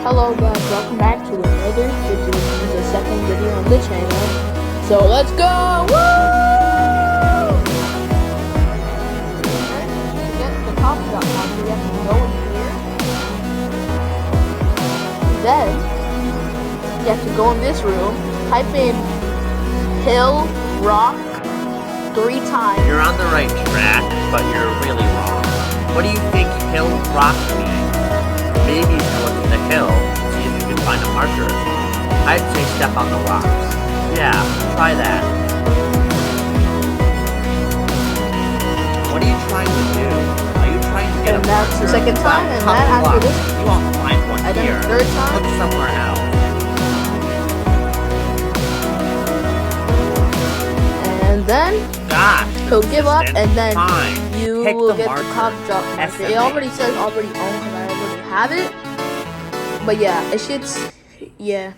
Hello guys, welcome back to another video. This is the second video on the channel. So let's go! Woo! To get the coffee shop monster, we have to go in here. Then you have to go in this room, type in hill rock 3 times. You're on the right track, but you're really wrong. What do you think hill rock means? Maybe you should look at the hill, see if you can find a marker. I'd say step on the rocks. Yeah, try that. What are you trying to do? Are you trying to get And a that's marker? the second time, and Well, then after luck. this, You won't find one and then here. the third time. Look somewhere else. And then Gosh, he'll give up, assistant. and then Fine. you Pick will the get the marker. coffee shop marker. It Estimate. already says already owned because I already have it. But yeah, it should. Yeah.